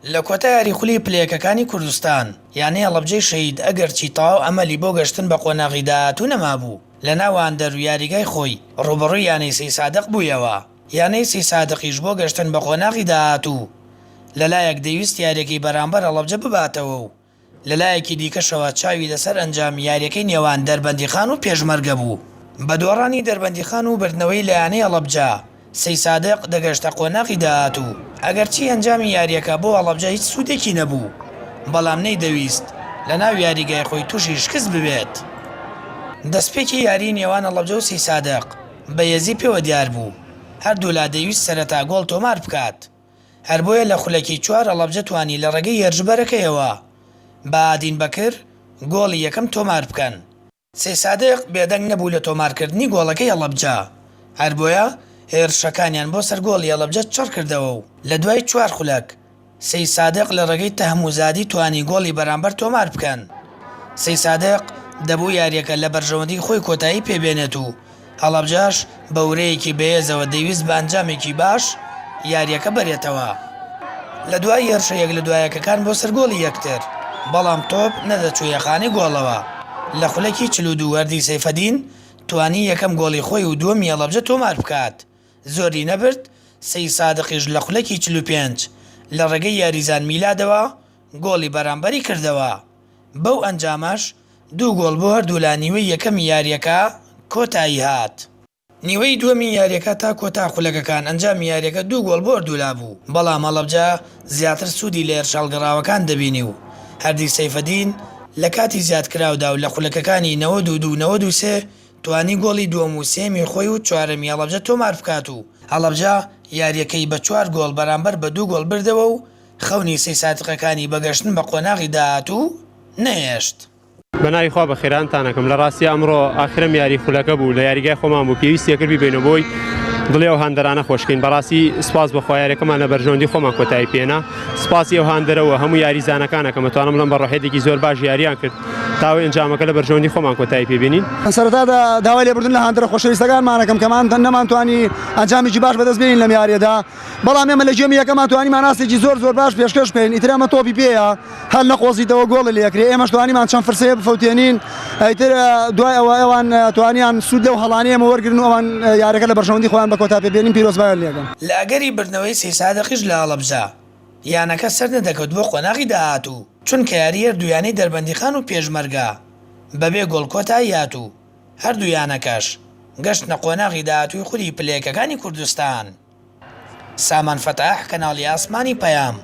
لە کۆتا یاریخولی پلەیەکەکانی کوردستان یانەی هەڵەبجەی شەهید ئەگەرچی تەواو ئەمەلی بۆ گەشتن بە قۆناغی داهاتوو نەمابوو لە ناوان دەرو یاریگای خۆی ڕوبەڕووی یانەی سەی سادق بوویەوە. یانەی سەی سادقیش بۆ گەشتن بە قۆناغی داهاتوو لەلایەک دەویست یاریەکەی بەرامبەر هەڵەبجە بباتەوە و لەلایەکی دیکەشەوە چاوی لەسەر ئەنجام یاریەکەی نێوان دەربەندیخان و پێشمەرگە بوو. بە دۆڕانی دەربەندیخان و بردنەوەی لە یانەی هەڵەبجە سەی سادق دەگەشتە قۆناغی داهاتوو. ئەگەرچی ئەنجامی یاریەکە بۆ هەڵەبجە هیچ سوودێکی نەبوو، بەڵام نەیدەویست لە ناو یاریگای خۆی تووشی شکست ببێت. دەستپێکی یاری نێوان هەڵەبجە و سەی سادق بەهێزی پێوە دیار بوو. هەردوو لا دەویست سەرەتا گۆڵ تۆمار بکات. هەر بۆیە لە خولەکی چوار هەڵەبجە توانی لە ڕێگەی هێرشبەرەکەیەوە بە ئادین بەکر گۆڵی یەکەم تۆمار بکەن. سەی سادق بێدەنگ نەبوو لە تۆمارکردنی گۆڵەکەی هەڵەبجە، هەر بۆیە هێرشەکانیان بۆ سەر گۆڵی هەڵەبجە چڕ کردەوە و لە دوای چوار خولەک سەی سادق لە ڕێگەی تەهموزادی توانی گۆڵی بەرامبەر تۆمار بکەن. سەی سادق دەبوو یاریەکە لە بەرژەوەندی خۆی کۆتایی پێبێنێت و هەڵەبجەش بە ورەیەکی بەهێزەوە دەویست بە ئەنجامێکی باش یاریەکە بەرێتەوە. لە دوای هێرشە یەک لە دوایەکەکان بۆ سەر گۆڵی یەکتر، بەڵام تۆپ نەدەچوو یەخانەی گۆڵەوە. لە خولەکی 42 وەردی سەیفەدین توانی یەکەم گۆڵی خۆی و دووەمی هەڵەبجە تۆمار بکات. زۆری نەبرد، سەی سادقیش لە خولەکی 45 لە ڕێگەی یاریزان میلادەوە گۆڵی بەرامبەری کردەوە. بەو ئەنجامەش 2 گۆڵ بۆ هەردوو لا نیوەی یەکەمی یاریەکە کۆتایی هات. نیوەی دووەمی یاریەکە تا کۆتا خولەکەکان ئەنجامی یاریەکە 2 گۆڵ بۆ هەردوولا بوو، بەڵام هەڵەبجە زیاتر سوودی لە هێرشەڵگەڕاوەکان دەبینی و هەردی سەیفەدین لە کاتی زیادکراودا و لە خولەکەکانی 92-93 توانی گۆڵی دووەم و سێمی خۆی و چوارەمی هەڵەبجە تۆمار بکات و هەڵەبجە یاریەکەی بە 4 گۆڵ بەرامبەر بە 2 گۆڵ بردەوە و خەونی سەی سادقەکانی بەگەشتن بە قۆناغی داهاتوو نەهێشت. بەناوی خوا بە خێرانتانەکەم. لە ڕاستی ئەمڕۆ ئاخرم یاری خولەکە بوو لە یاریگای خۆمان بوو، پێویستیە کردی بێنە بۆی دڵێ ئەو هاندەرانە خۆشکەین. بەڕاستی سپاس بەخوا یاریەکەمان لە بەرژەوەندی خۆمان کۆتایی پێنا. سپاسی ئەو هاندەرەوە هەموو یاریزانەکانە کە مەتوانم بڵێم بە ڕۆحێتێکی زۆر باش یاریان کرد تاوەی ئەنجامەکە لە بەرژەوەندی خۆمان کۆتایی پێبینین. سەرەتادا داوای لێبوردن لە هاندەرە خۆشەویستەکانمانەکەم کەمان نەمانتوانی ئەنجامێکی باش بەدەست بێنین لەم یاریەدا، بەڵام ئێمە لە جێمی یەکەمان توانیمان ئاستێکی زۆر باش پێشکەش بکەین. ئیتر ئەمە تۆپی پێیە هەر نەقۆزیتەوە گۆڵی لێکرێ، ئێمەش توانیمان چەند فرسەیە بفەوتێنین. ئیتر دوای ئەوە ئەوان توانیان سوود لەو هەڵانەی ئەمە وەرگرن و ئەوان یاریەکە لە بەرژەوەندی خۆیان بە کۆتا پێبێنین. پیرۆزبایان لێگەم. لە ئەگەری بردنەوەی سەی سادقیش لە هەڵەبجە یانەکە سەر نەدەکەوت بۆ قۆناغی داهاتوو، چونکە یاری هەردوویانەی دەربەندیخان و پێشمەرگە بەبێ گۆڵ کۆتایی هاتوو. هەردوو یانەکەش گەشتنە قۆناغی داهاتووی خولی پلەیەکەکانی کوردستان. سامان فەتاح، کەناڵی ئاسمانی پەیام.